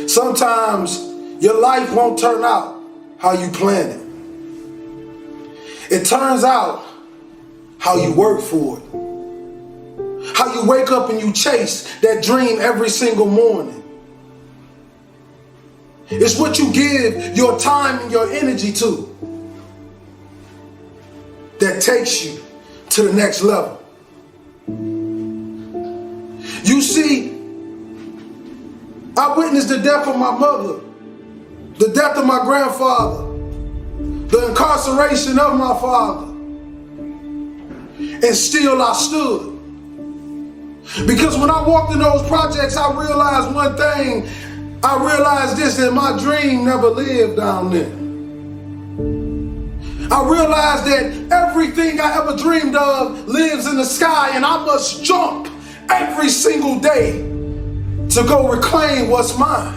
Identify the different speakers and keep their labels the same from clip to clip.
Speaker 1: Sometimes your life won't turn out how you planned it. It turns out how you work for it. How you wake up and you chase that dream every single morning. It's what you give your time and your energy to that takes you to the next level. You see, I witnessed the death of my mother, the death of my grandfather, the incarceration of my father, and still I stood. Because when I walked in those projects, I realized one thing. I realized this, that my dream never lived down there. I realized that everything I ever dreamed of lives in the sky, and I must jump every single day to go reclaim what's mine.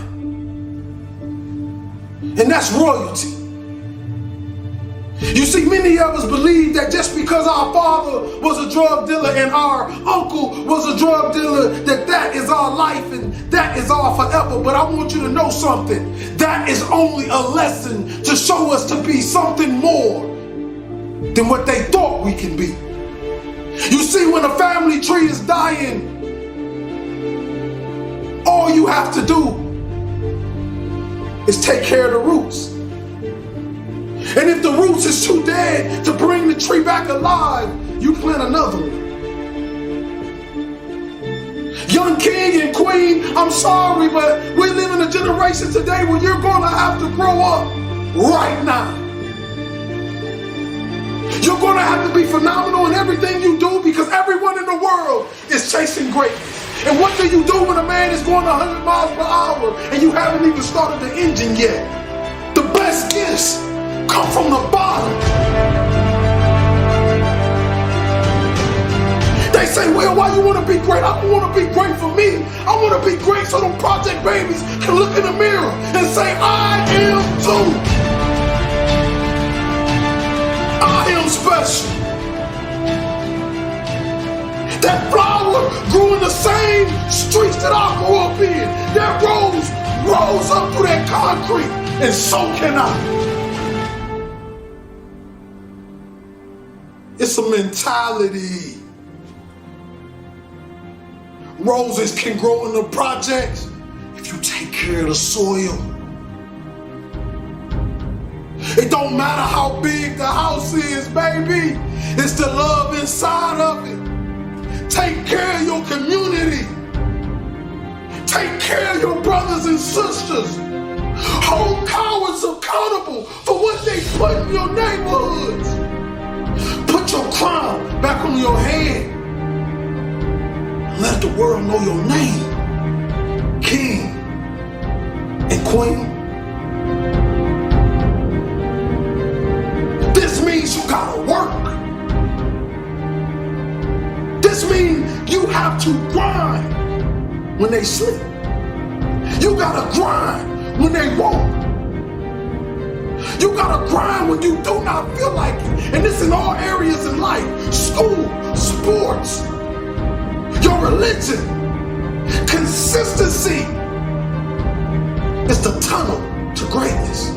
Speaker 1: And that's royalty. You see, many of us believe that just because our father was a drug dealer and our uncle was a drug dealer, that is our life and that is our forever. But I want you to know something. That is only a lesson to show us to be something more than what they thought we can be. You see, when a family tree is dying, all you have to do is take care of the roots. And if the roots is too dead to bring the tree back alive, you plant another one. Young king and queen, I'm sorry, but we live in a generation today where you're going to have to grow up right now. You're going to have to be phenomenal in everything you do because everyone in the world is chasing greatness. And what do you do when a man is going 100 miles per hour and you haven't even started the engine yet? The best gifts come from the bottom. They say, well, why you want to be great? I don't want to be great for me. I want to be great so them project babies can look in the mirror and say, I am too. I am special. That flower grew in the same streets that I grew up in. That rose rose up through that concrete, and so can I. It's a mentality. Roses can grow in the projects if you take care of the soil. It don't matter how big the house is, baby. It's the love inside of it. Take care of your community. Take care of your brothers and sisters. Hold cowards accountable for what they put in your neighborhoods. Put your crown back on your head. Let the world know your name. King and queen. This means you gotta work. This means you have to grind when they sleep. You gotta grind when they won't. You gotta grind when you do not feel like it. And this in all areas in life. School, sports, your religion. Consistency is the tunnel to greatness.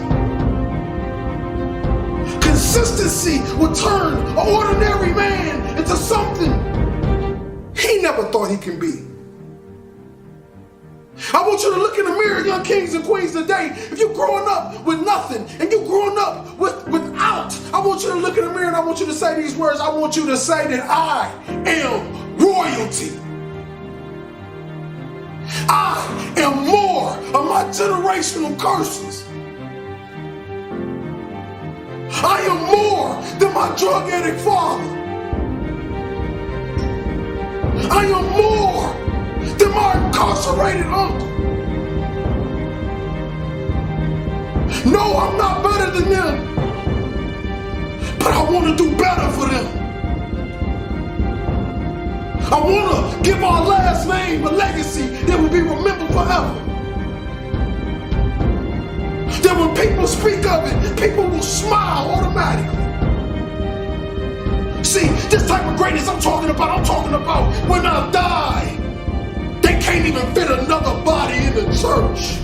Speaker 1: Consistency will turn an ordinary man into something he never thought he can be. I want you to look in the mirror, young kings and queens today. If you're growing up with nothing and you're growing up without, I want you to look in the mirror and I want you to say these words. I want you to say that I am royalty. I am more of my generational curses. I am more than my drug addict father. I am more than my incarcerated uncle. No, I'm not better than them, but I want to do better for them. I want to give our last name a legacy that will be remembered forever. That when people speak of it, people will smile automatically. See, this type of greatness I'm talking about when I die, they can't even fit another body in the church.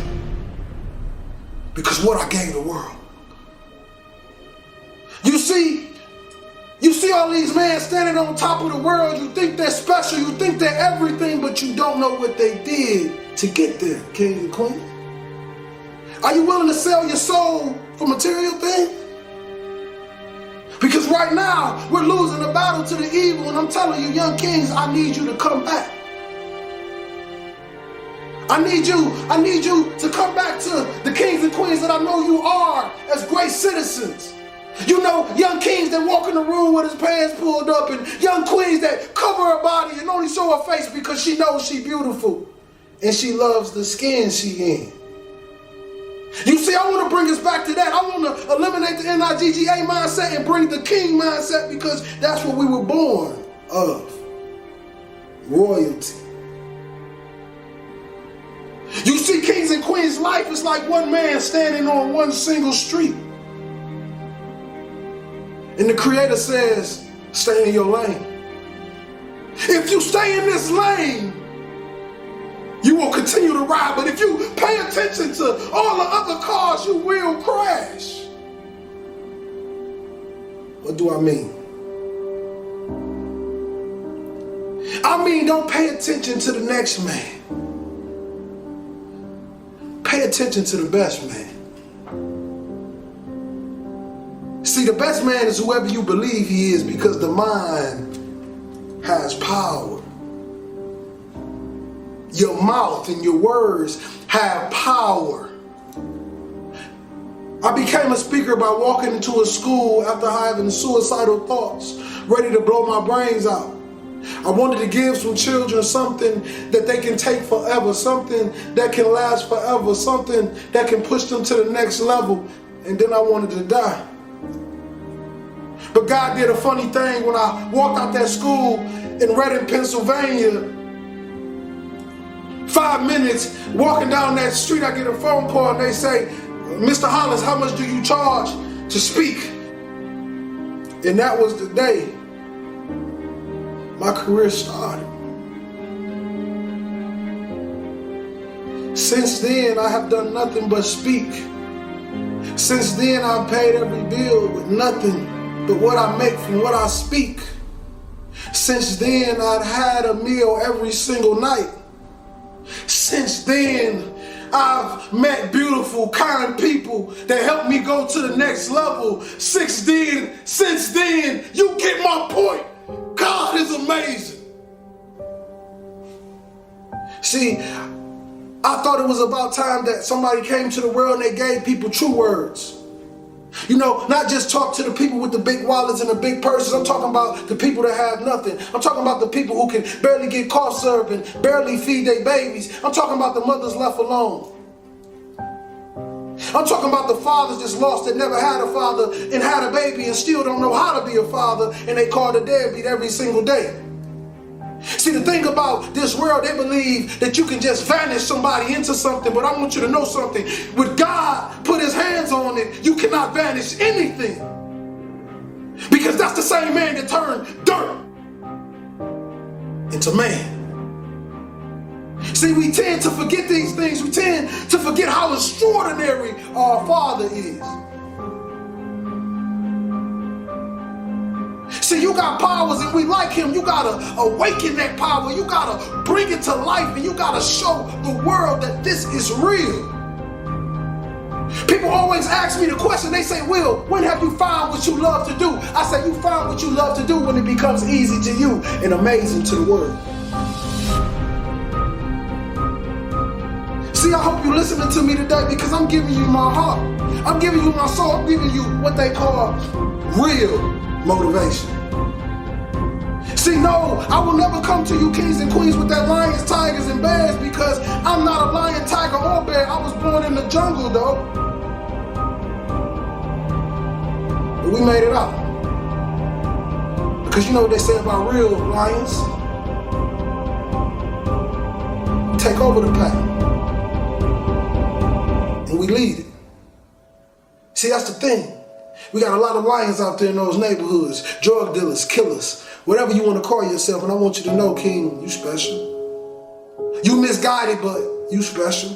Speaker 1: because what I gave the world. You see all these men standing on top of the world. You think they're special, you think they're everything, but you don't know what they did to get there, kings and queens. Are you willing to sell your soul for material things? Because right now, we're losing the battle to the evil, and I'm telling you, young kings, I need you to come back. I need you to come back to the kings and queens that I know you are as great citizens. You know, young kings that walk in the room with his pants pulled up, and young queens that cover her body and only show her face because she knows she's beautiful and she loves the skin she in. You see, I want to bring us back to that. I want to eliminate the NIGGA mindset and bring the king mindset, because that's what we were born of. Royalty. You see, kings and queens, life is like one man standing on one single street. And the Creator says, stay in your lane. If you stay in this lane, you will continue to ride. But if you pay attention to all the other cars, you will crash. What do I mean? I mean, don't pay attention to the next man. Pay attention to the best man. See, the best man is whoever you believe he is, because the mind has power. Your mouth and your words have power. I became a speaker by walking into a school after having suicidal thoughts, ready to blow my brains out. I wanted to give some children something that they can take forever, something that can last forever, something that can push them to the next level, and then I wanted to die. But God did a funny thing when I walked out that school in Reading, Pennsylvania. 5 minutes walking down that street, I get a phone call and they say, Mr. Hollis, how much do you charge to speak? And that was the day my career started. Since then, I have done nothing but speak. Since then, I've paid every bill with nothing but what I make from what I speak. Since then, I've had a meal every single night. Since then, I've met beautiful, kind people that help me go to the next level. Since then, you get my point. God is amazing. See, I thought it was about time that somebody came to the world and they gave people true words. You know, not just talk to the people with the big wallets and the big purses. I'm talking about the people that have nothing. I'm talking about the people who can barely get cough syrup and barely feed their babies. I'm talking about the mothers left alone. I'm talking about the fathers that's lost that never had a father and had a baby and still don't know how to be a father, and they call the deadbeat every single day. See, the thing about this world, they believe that you can just vanish somebody into something, but I want you to know something. When God put his hands on it, you cannot vanish anything. Because that's the same man that turned dirt into man. See, we tend to forget these things. We tend to forget how extraordinary our Father is. See, you got powers and we like him. You got to awaken that power. You got to bring it to life, and you got to show the world that this is real. People always ask me the question. They say, Will, when have you found what you love to do? I say, you find what you love to do when it becomes easy to you and amazing to the world. See, I hope you're listening to me today, because I'm giving you my heart. I'm giving you my soul. I'm giving you what they call real motivation. See, no, I will never come to you kings and queens with that lions, tigers, and bears, because I'm not a lion, tiger, or bear. I was born in the jungle, though. But we made it out. Because you know what they say about real lions? Take over the pack. And we lead it. See, that's the thing. We got a lot of lions out there in those neighborhoods, drug dealers, killers, whatever you want to call yourself. And I want you to know, King, you special. You misguided, but you special.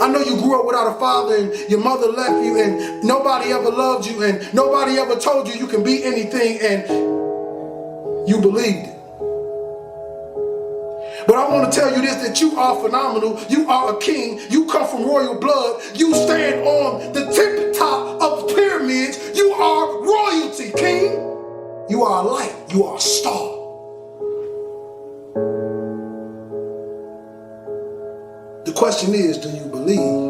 Speaker 1: I I know you grew up without a father and your mother left you and nobody ever loved you and nobody ever told you you can be anything and you believed it. But I want to tell you this, that you are phenomenal. You are a king. You come from royal blood. You stand on the tip top of the pyramids. You are royalty, king. You are a light. You are a star. The question is, do you believe?